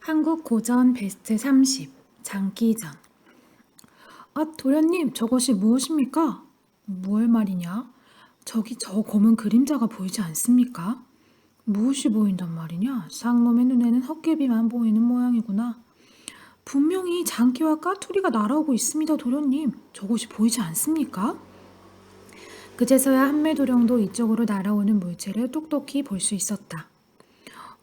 한국 고전 베스트 30 장기전. 도련님, 저것이 무엇입니까? 무얼 말이냐? 저기 저 검은 그림자가 보이지 않습니까? 무엇이 보인단 말이냐? 쌍놈의 눈에는 헛개비만 보이는 모양이구나. 분명히 장기와 까투리가 날아오고 있습니다, 도련님. 저것이 보이지 않습니까? 그제서야 한매도령도 이쪽으로 날아오는 물체를 똑똑히 볼 수 있었다.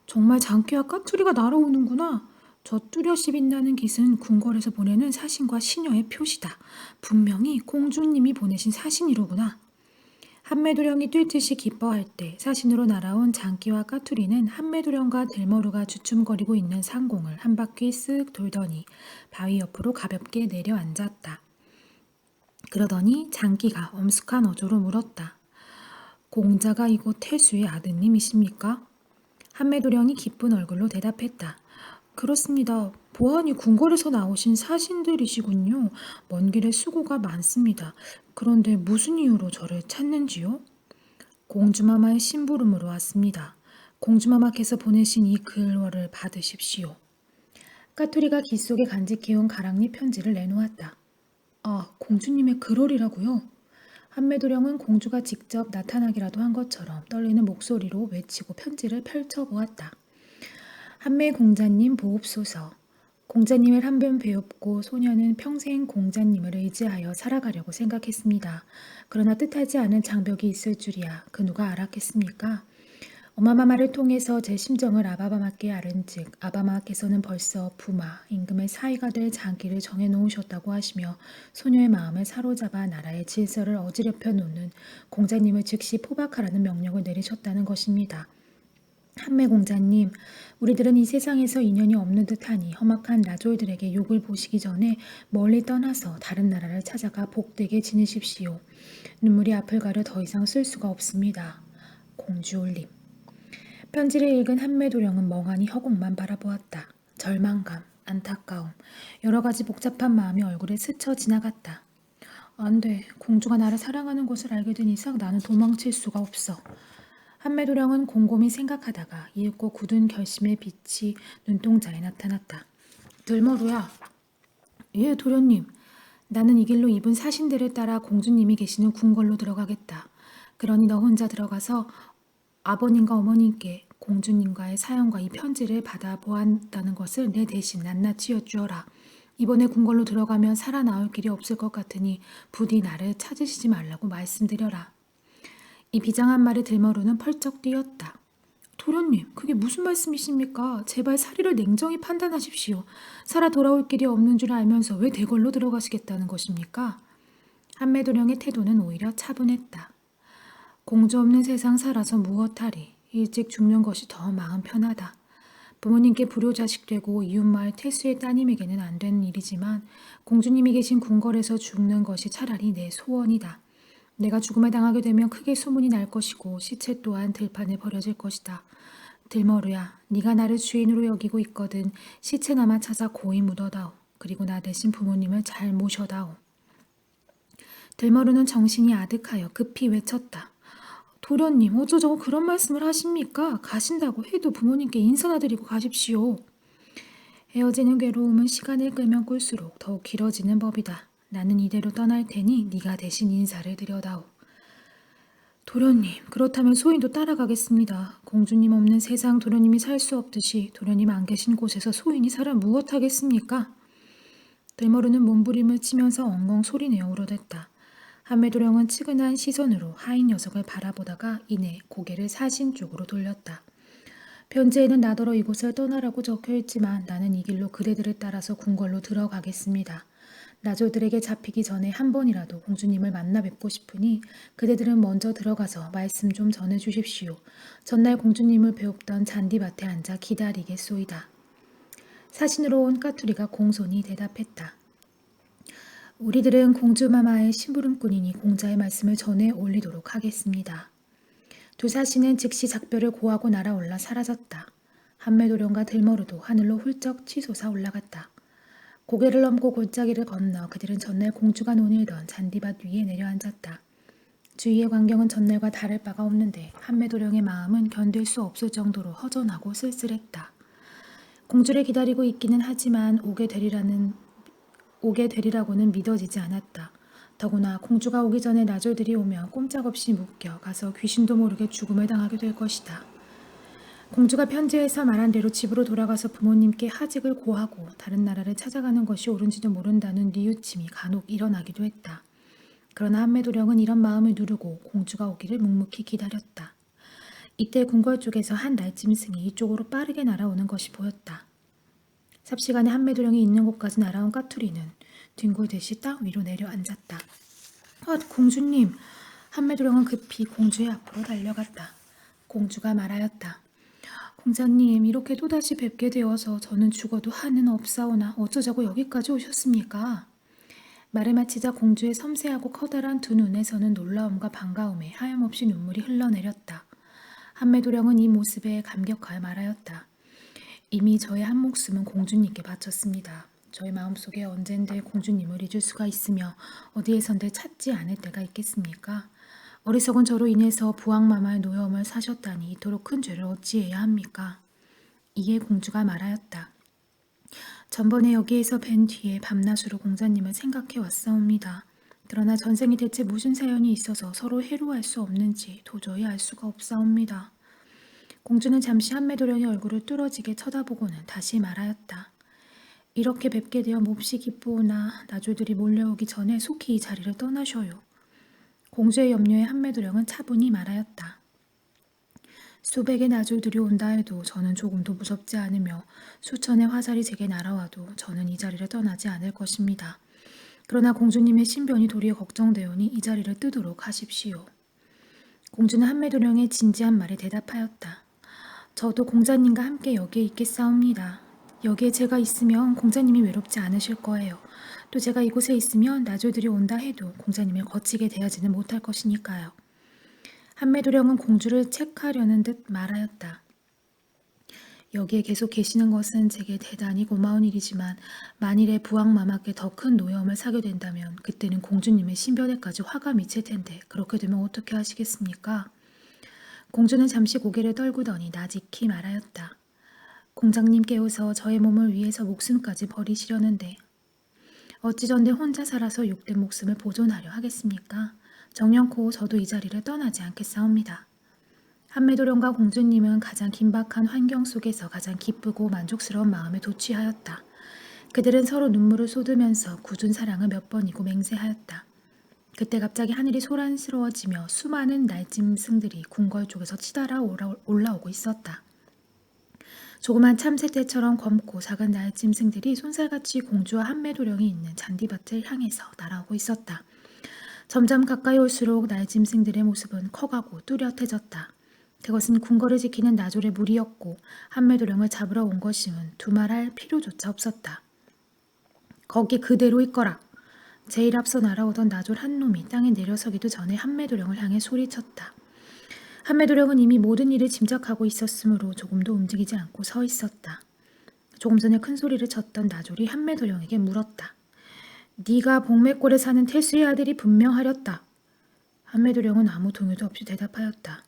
정말 장기와 까투리가 날아오는구나. 저 뚜렷이 빛나는 깃은 궁궐에서 보내는 사신과 시녀의 표시다. 분명히 공주님이 보내신 사신이로구나. 한매도령이 뛰듯이 기뻐할 때 사신으로 날아온 장기와 까투리는 한매도령과 들머루가 주춤거리고 있는 상공을 한 바퀴 쓱 돌더니 바위 옆으로 가볍게 내려앉았다. 그러더니 장기가 엄숙한 어조로 물었다. 공자가 이곳 태수의 아드님이십니까? 한매도령이 기쁜 얼굴로 대답했다. 그렇습니다. 보아하니 궁궐에서 나오신 사신들이시군요. 먼 길에 수고가 많습니다. 그런데 무슨 이유로 저를 찾는지요? 공주마마의 심부름으로 왔습니다. 공주마마께서 보내신 이 글월을 받으십시오. 까투리가 깃 속에 간직해온 가랑잎 편지를 내놓았다. 공주님의 글월이라고요? 한매도령은 공주가 직접 나타나기라도 한 것처럼 떨리는 목소리로 외치고 편지를 펼쳐보았다. 한매 공자님 보옵소서. 공자님을 한 번 배웠고 소녀는 평생 공자님을 의지하여 살아가려고 생각했습니다. 그러나 뜻하지 않은 장벽이 있을 줄이야 그 누가 알았겠습니까? 엄마마마를 통해서 제 심정을 아바마마께 아른즉 아바마마께서는 벌써 부마, 임금의 사위가 될 장기를 정해놓으셨다고 하시며 소녀의 마음을 사로잡아 나라의 질서를 어지럽혀 놓는 공자님을 즉시 포박하라는 명령을 내리셨다는 것입니다. 한매 공자님, 우리들은 이 세상에서 인연이 없는 듯하니 험악한 나졸들에게 욕을 보시기 전에 멀리 떠나서 다른 나라를 찾아가 복되게 지내십시오. 눈물이 앞을 가려 더 이상 쓸 수가 없습니다. 공주 올림. 편지를 읽은 한매도령은 멍하니 허공만 바라보았다. 절망감, 안타까움, 여러 가지 복잡한 마음이 얼굴에 스쳐 지나갔다. 안 돼. 공주가 나를 사랑하는 것을 알게 된 이상 나는 도망칠 수가 없어. 한매도령은 곰곰이 생각하다가 이윽고 굳은 결심의 빛이 눈동자에 나타났다. 들머루야. 예, 도련님. 나는 이 길로 입은 사신들을 따라 공주님이 계시는 궁궐로 들어가겠다. 그러니 너 혼자 들어가서 아버님과 어머님께 공주님과의 사연과 이 편지를 받아보았다는 것을 내 대신 낱낱이 여쭈어라. 이번에 궁궐로 들어가면 살아나올 길이 없을 것 같으니 부디 나를 찾으시지 말라고 말씀드려라. 이 비장한 말에 들머루는 펄쩍 뛰었다. 도련님, 그게 무슨 말씀이십니까? 제발 사리를 냉정히 판단하십시오. 살아 돌아올 길이 없는 줄 알면서 왜 대궐로 들어가시겠다는 것입니까? 한매도령의 태도는 오히려 차분했다. 공주 없는 세상 살아서 무엇하리. 일찍 죽는 것이 더 마음 편하다. 부모님께 불효자식 되고 이웃마을 태수의 따님에게는 안 되는 일이지만 공주님이 계신 궁궐에서 죽는 것이 차라리 내 소원이다. 내가 죽음을 당하게 되면 크게 소문이 날 것이고 시체 또한 들판에 버려질 것이다. 들머루야, 네가 나를 주인으로 여기고 있거든 시체나마 찾아 고이 묻어다오. 그리고 나 대신 부모님을 잘 모셔다오. 들머루는 정신이 아득하여 급히 외쳤다. 도련님, 어쩌자고 그런 말씀을 하십니까? 가신다고 해도 부모님께 인사나 드리고 가십시오. 헤어지는 괴로움은 시간을 끌면 끌수록 더욱 길어지는 법이다. 나는 이대로 떠날 테니 네가 대신 인사를 드려다오. 도련님, 그렇다면 소인도 따라가겠습니다. 공주님 없는 세상 도련님이 살 수 없듯이 도련님 안 계신 곳에서 소인이 살아 무엇하겠습니까? 들머루는 몸부림을 치면서 엉엉 소리내어 울어댔다. 한매도령은 측은한 시선으로 하인 녀석을 바라보다가 이내 고개를 사신 쪽으로 돌렸다. 편지에는 나더러 이곳을 떠나라고 적혀있지만 나는 이 길로 그대들을 따라서 궁궐로 들어가겠습니다. 나졸들에게 잡히기 전에 한 번이라도 공주님을 만나 뵙고 싶으니 그대들은 먼저 들어가서 말씀 좀 전해주십시오. 전날 공주님을 배웁던 잔디밭에 앉아 기다리겠소이다. 사신으로 온 까투리가 공손히 대답했다. 우리들은 공주마마의 심부름꾼이니 공자의 말씀을 전해 올리도록 하겠습니다. 두 사신은 즉시 작별을 고하고 날아올라 사라졌다. 한매도령과 들머루도 하늘로 훌쩍 치솟아 올라갔다. 고개를 넘고 골짜기를 건너 그들은 전날 공주가 논일던 잔디밭 위에 내려앉았다. 주위의 광경은 전날과 다를 바가 없는데 한매도령의 마음은 견딜 수 없을 정도로 허전하고 쓸쓸했다. 공주를 기다리고 있기는 하지만 오게 되리라고는 믿어지지 않았다. 더구나 공주가 오기 전에 나졸들이 오면 꼼짝없이 묶여 가서 귀신도 모르게 죽음을 당하게 될 것이다. 공주가 편지에서 말한 대로 집으로 돌아가서 부모님께 하직을 고하고 다른 나라를 찾아가는 것이 옳은지도 모른다는 뉘우침이 간혹 일어나기도 했다. 그러나 한매도령은 이런 마음을 누르고 공주가 오기를 묵묵히 기다렸다. 이때 궁궐 쪽에서 한 날짐승이 이쪽으로 빠르게 날아오는 것이 보였다. 삽시간에 한매도령이 있는 곳까지 날아온 까투리는 뒹굴듯이 땅 위로 내려앉았다. 공주님! 한매도령은 급히 공주의 앞으로 달려갔다. 공주가 말하였다. 공자님, 이렇게 또다시 뵙게 되어서 저는 죽어도 한은 없사오나 어쩌자고 여기까지 오셨습니까? 말을 마치자 공주의 섬세하고 커다란 두 눈에서는 놀라움과 반가움에 하염없이 눈물이 흘러내렸다. 한매도령은 이 모습에 감격하여 말하였다. 이미 저의 한 목숨은 공주님께 바쳤습니다. 저의 마음속에 언젠들 공주님을 잊을 수가 있으며 어디에선들 찾지 않을 때가 있겠습니까? 어리석은 저로 인해서 부왕마마의 노여움을 사셨다니 이토록 큰 죄를 어찌해야 합니까? 이에 공주가 말하였다. 전번에 여기에서 뵌 뒤에 밤낮으로 공자님을 생각해 왔사옵니다. 그러나 전생이 대체 무슨 사연이 있어서 서로 해로할 수 없는지 도저히 알 수가 없사옵니다. 공주는 잠시 한매도령의 얼굴을 뚫어지게 쳐다보고는 다시 말하였다. 이렇게 뵙게 되어 몹시 기쁘오나 나졸들이 몰려오기 전에 속히 이 자리를 떠나셔요. 공주의 염려에 한매도령은 차분히 말하였다. 수백의 나졸들이 온다 해도 저는 조금도 무섭지 않으며 수천의 화살이 제게 날아와도 저는 이 자리를 떠나지 않을 것입니다. 그러나 공주님의 신변이 도리어 걱정되오니 이 자리를 뜨도록 하십시오. 공주는 한매도령의 진지한 말에 대답하였다. 저도 공자님과 함께 여기에 있겠사옵니다. 여기에 제가 있으면 공자님이 외롭지 않으실 거예요. 또 제가 이곳에 있으면 나졸들이 온다 해도 공자님을 거치게 대하지는 못할 것이니까요. 한매도령은 공주를 책하려는 듯 말하였다. 여기에 계속 계시는 것은 제게 대단히 고마운 일이지만 만일에 부왕마마께 더 큰 노여움을 사게 된다면 그때는 공주님의 신변에까지 화가 미칠 텐데 그렇게 되면 어떻게 하시겠습니까? 공주는 잠시 고개를 떨구더니 나직히 말하였다. 공장님 깨워서 저의 몸을 위해서 목숨까지 버리시려는데 어찌전대 혼자 살아서 욕된 목숨을 보존하려 하겠습니까? 정연코 저도 이 자리를 떠나지 않겠사옵니다. 한매도령과 공주님은 가장 긴박한 환경 속에서 가장 기쁘고 만족스러운 마음에 도취하였다. 그들은 서로 눈물을 쏟으면서 굳은 사랑을 몇 번이고 맹세하였다. 그때 갑자기 하늘이 소란스러워지며 수많은 날짐승들이 궁궐 쪽에서 치달아 올라오고 있었다. 조그만 참새떼처럼 검고 작은 날짐승들이 손살같이 공주와 한매도령이 있는 잔디밭을 향해서 날아오고 있었다. 점점 가까이 올수록 날짐승들의 모습은 커가고 뚜렷해졌다. 그것은 궁궐을 지키는 나졸의 무리였고 한매도령을 잡으러 온 것임은 두말할 필요조차 없었다. 거기 그대로 있거라. 제일 앞서 날아오던 나졸 한 놈이 땅에 내려서기도 전에 한매도령을 향해 소리쳤다. 한매도령은 이미 모든 일을 짐작하고 있었으므로 조금도 움직이지 않고 서 있었다. 조금 전에 큰 소리를 쳤던 나졸이 한매도령에게 물었다. 네가 복맥골에 사는 태수의 아들이 분명하렸다. 한매도령은 아무 동요도 없이 대답하였다.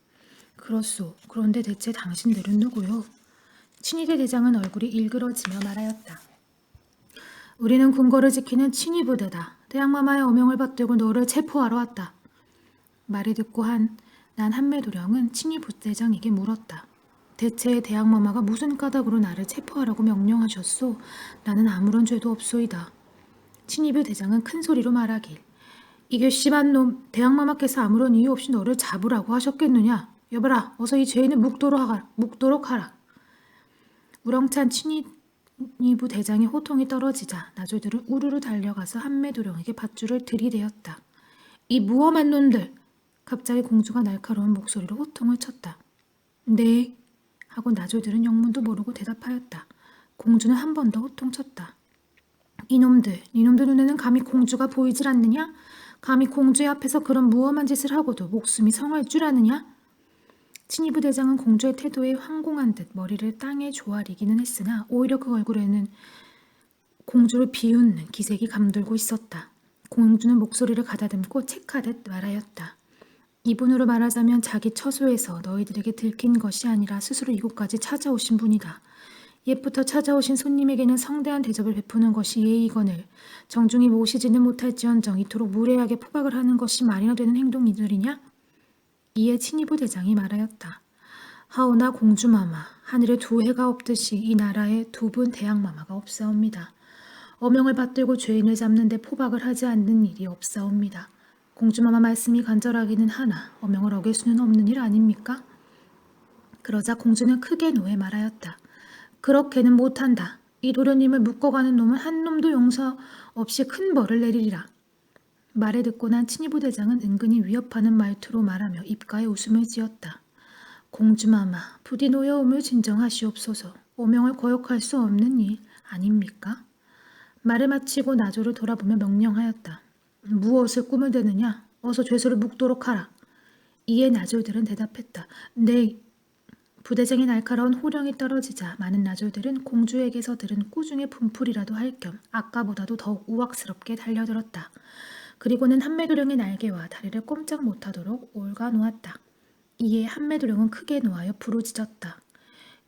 그렇소. 그런데 대체 당신들은 누구요? 친위대 대장은 얼굴이 일그러지며 말하였다. 우리는 궁궐을 지키는 친위부대다. 대왕마마의 어명을 받들고 너를 체포하러 왔다. 말을 듣고 난 한매도령은 친위부대장에게 물었다. 대체 대왕마마가 무슨 까닭으로 나를 체포하라고 명령하셨소? 나는 아무런 죄도 없소이다. 친위부 대장은 큰 소리로 말하길. 이게 씨발 놈, 대왕마마께서 아무런 이유 없이 너를 잡으라고 하셨겠느냐? 여봐라, 어서 이 죄인을 묵도록 하라. 우렁찬 친위부 대장의 호통이 떨어지자 나졸들은 우르르 달려가서 한매도령에게 밧줄을 들이대었다. 이 무엄한 놈들! 갑자기 공주가 날카로운 목소리로 호통을 쳤다. 네, 하고 나졸들은 영문도 모르고 대답하였다. 공주는 한 번 더 호통쳤다. 이놈들 눈에는 감히 공주가 보이질 않느냐? 감히 공주의 앞에서 그런 무엄한 짓을 하고도 목숨이 성할 줄 아느냐? 친위부 대장은 공주의 태도에 황공한 듯 머리를 땅에 조아리기는 했으나 오히려 그 얼굴에는 공주를 비웃는 기색이 감돌고 있었다. 공주는 목소리를 가다듬고 책하듯 말하였다. 이분으로 말하자면 자기 처소에서 너희들에게 들킨 것이 아니라 스스로 이곳까지 찾아오신 분이다. 옛부터 찾아오신 손님에게는 성대한 대접을 베푸는 것이 예의거늘 정중히 모시지는 못할지언정 이토록 무례하게 포박을 하는 것이 말이나 되는 행동이들이냐? 이에 친이부 대장이 말하였다. 하오나 공주마마, 하늘에 두 해가 없듯이 이 나라에 두 분 대왕마마가 없사옵니다. 어명을 받들고 죄인을 잡는 데 포박을 하지 않는 일이 없사옵니다. 공주마마 말씀이 간절하기는 하나 어명을 어길 수는 없는 일 아닙니까? 그러자 공주는 크게 노해 말하였다. 그렇게는 못한다. 이 도련님을 묶어가는 놈은 한 놈도 용서 없이 큰 벌을 내리리라. 말을 듣고 난 친이부 대장은 은근히 위협하는 말투로 말하며 입가에 웃음을 지었다. 공주마마, 부디 노여움을 진정하시옵소서. 어명을 거역할 수 없는 일 아닙니까? 말을 마치고 나조를 돌아보며 명령하였다. 무엇을 꿈을 대느냐? 어서 죄수를 묵도록 하라. 이에 나졸들은 대답했다. 네. 부대장의 날카로운 호령이 떨어지자 많은 나졸들은 공주에게서 들은 꾸중의 분풀이라도 할 겸 아까보다도 더욱 우악스럽게 달려들었다. 그리고는 한매도령의 날개와 다리를 꼼짝 못하도록 올가 놓았다. 이에 한매도령은 크게 놓아여 부르짖었다.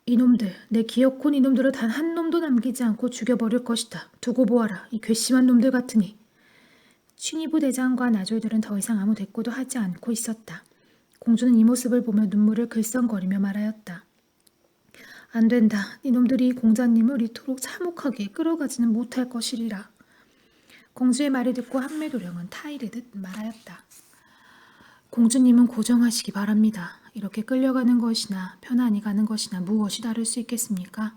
이놈들, 내 기어콘 이놈들을 단 한 놈도 남기지 않고 죽여버릴 것이다. 두고 보아라, 이 괘씸한 놈들 같으니. 취니부 대장과 나졸들은 더 이상 아무 대꾸도 하지 않고 있었다. 공주는 이 모습을 보며 눈물을 글썽거리며 말하였다. 안 된다. 이놈들이 공자님을 이토록 참혹하게 끌어가지는 못할 것이리라. 공주의 말을 듣고 한매도령은 타이르듯 말하였다. 공주님은 고정하시기 바랍니다. 이렇게 끌려가는 것이나 편안히 가는 것이나 무엇이 다를 수 있겠습니까?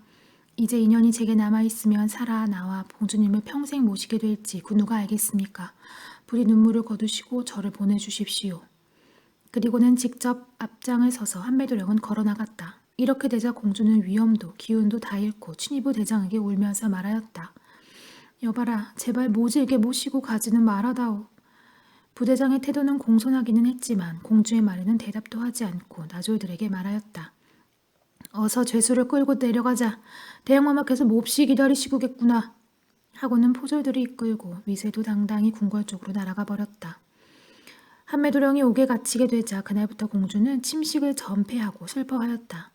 이제 인연이 제게 남아있으면 살아 나와 공주님을 평생 모시게 될지 그 누가 알겠습니까? 부디 눈물을 거두시고 저를 보내주십시오. 그리고는 직접 앞장을 서서 한매도령은 걸어나갔다. 이렇게 되자 공주는 위엄도 기운도 다 잃고 취니부 대장에게 울면서 말하였다. 여봐라, 제발 모질게 모시고 가지는 말아다오. 부대장의 태도는 공손하기는 했지만 공주의 말에는 대답도 하지 않고 나졸들에게 말하였다. 어서 죄수를 끌고 내려가자. 대왕마마께서 몹시 기다리시고겠구나. 하고는 포졸들이 이끌고 위세도 당당히 궁궐 쪽으로 날아가 버렸다. 한매도령이 옥에 갇히게 되자 그날부터 공주는 침식을 전폐하고 슬퍼하였다.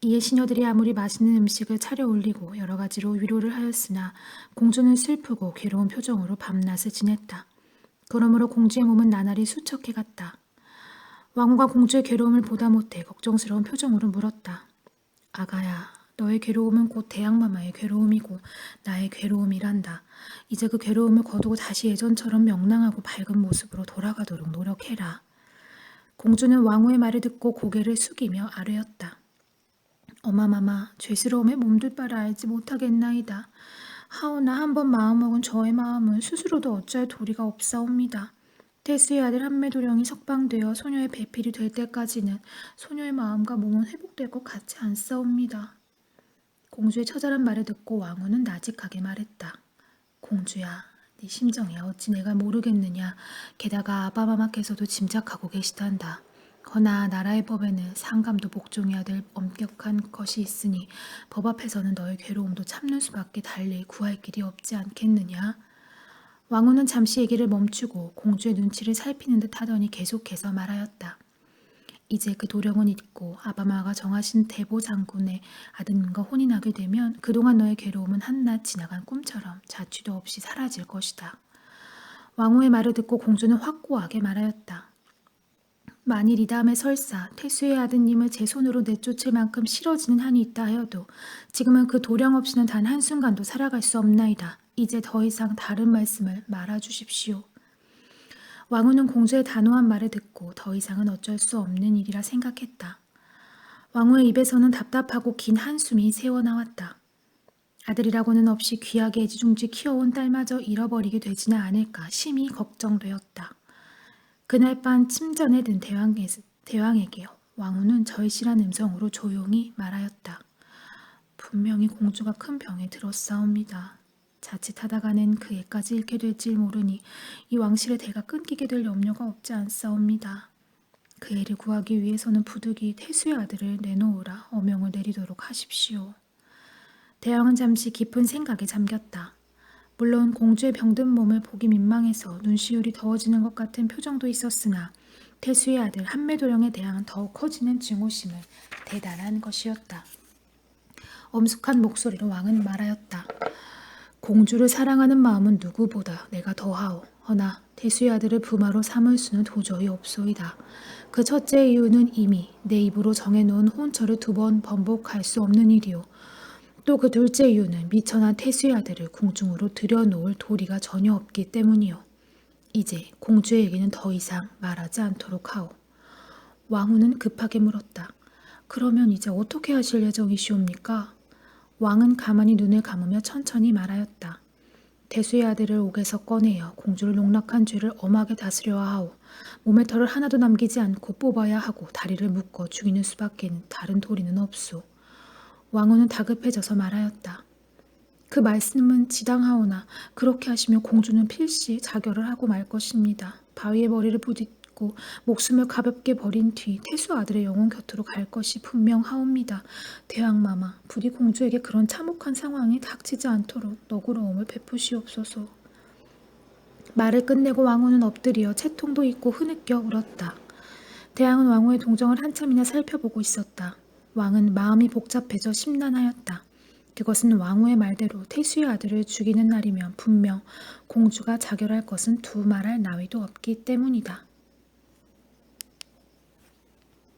이에 시녀들이 아무리 맛있는 음식을 차려 올리고 여러 가지로 위로를 하였으나 공주는 슬프고 괴로운 표정으로 밤낮을 지냈다. 그러므로 공주의 몸은 나날이 수척해갔다. 왕후가 공주의 괴로움을 보다 못해 걱정스러운 표정으로 물었다. 아가야, 너의 괴로움은 곧 대왕마마의 괴로움이고 나의 괴로움이란다. 이제 그 괴로움을 거두고 다시 예전처럼 명랑하고 밝은 모습으로 돌아가도록 노력해라. 공주는 왕후의 말을 듣고 고개를 숙이며 아뢰었다. 어마마마, 죄스러움에 몸둘 바를 알지 못하겠나이다. 하오나 한번 마음먹은 저의 마음은 스스로도 어찌할 도리가 없사옵니다. 태수의 아들 한매도령이 석방되어 소녀의 배필이 될 때까지는 소녀의 마음과 몸은 회복될 것 같지 않사옵니다. 공주의 처절한 말을 듣고 왕후는 나직하게 말했다. 공주야, 네 심정이 어찌 내가 모르겠느냐. 게다가 아바마마께서도 짐작하고 계시단다. 허나 나라의 법에는 상감도 복종해야 될 엄격한 것이 있으니 법 앞에서는 너의 괴로움도 참는 수밖에 달리 구할 길이 없지 않겠느냐. 왕후는 잠시 얘기를 멈추고 공주의 눈치를 살피는 듯 하더니 계속해서 말하였다. 이제 그 도령은 잊고 아바마가 정하신 대보 장군의 아드님과 혼이 나게 되면 그동안 너의 괴로움은 한낱 지나간 꿈처럼 자취도 없이 사라질 것이다. 왕후의 말을 듣고 공주는 확고하게 말하였다. 만일 이 다음에 설사 태수의 아드님을 제 손으로 내쫓을 만큼 싫어지는 한이 있다 하여도 지금은 그 도령 없이는 단 한순간도 살아갈 수 없나이다. 이제 더 이상 다른 말씀을 말아주십시오. 왕후는 공주의 단호한 말을 듣고 더 이상은 어쩔 수 없는 일이라 생각했다. 왕후의 입에서는 답답하고 긴 한숨이 새어나왔다. 아들이라고는 없이 귀하게 애지중지 키워온 딸마저 잃어버리게 되지는 않을까 심히 걱정되었다. 그날 밤 침전에 든 대왕에게 왕후는 절실한 음성으로 조용히 말하였다. 분명히 공주가 큰 병에 들었사옵니다. 자칫하다가는 그 애까지 잃게 될지 모르니 이 왕실의 대가 끊기게 될 염려가 없지 않사옵니다. 그 애를 구하기 위해서는 부득이 태수의 아들을 내놓으라 어명을 내리도록 하십시오. 대왕은 잠시 깊은 생각에 잠겼다. 물론 공주의 병든 몸을 보기 민망해서 눈시울이 더워지는 것 같은 표정도 있었으나 태수의 아들 한매도령에 대한 더욱 커지는 증오심은 대단한 것이었다. 엄숙한 목소리로 왕은 말하였다. 공주를 사랑하는 마음은 누구보다 내가 더하오. 허나 태수의 아들을 부마로 삼을 수는 도저히 없소이다. 그 첫째 이유는 이미 내 입으로 정해놓은 혼처를 2번 번복할 수 없는 일이오. 또 그 둘째 이유는 미천한 태수의 아들을 궁중으로 들여놓을 도리가 전혀 없기 때문이오. 이제 공주의 얘기는 더 이상 말하지 않도록 하오. 왕후는 급하게 물었다. 그러면 이제 어떻게 하실 예정이시옵니까? 왕은 가만히 눈을 감으며 천천히 말하였다. 대수의 아들을 옥에서 꺼내어 공주를 농락한 죄를 엄하게 다스려야 하오. 몸의 털을 하나도 남기지 않고 뽑아야 하고 다리를 묶어 죽이는 수밖에는 다른 도리는 없소. 왕후는 다급해져서 말하였다. 그 말씀은 지당하오나 그렇게 하시면 공주는 필시 자결을 하고 말 것입니다. 바위에 머리를 부딪고 목숨을 가볍게 버린 뒤 태수 아들의 영혼 곁으로 갈 것이 분명하옵니다. 대왕마마, 부디 공주에게 그런 참혹한 상황이 닥치지 않도록 너그러움을 베푸시옵소서. 말을 끝내고 왕후는 엎드려 채통도 있고 흐느껴 울었다. 대왕은 왕후의 동정을 한참이나 살펴보고 있었다. 왕은 마음이 복잡해져 심란하였다. 그것은 왕후의 말대로 태수의 아들을 죽이는 날이면 분명 공주가 자결할 것은 두말할 나위도 없기 때문이다.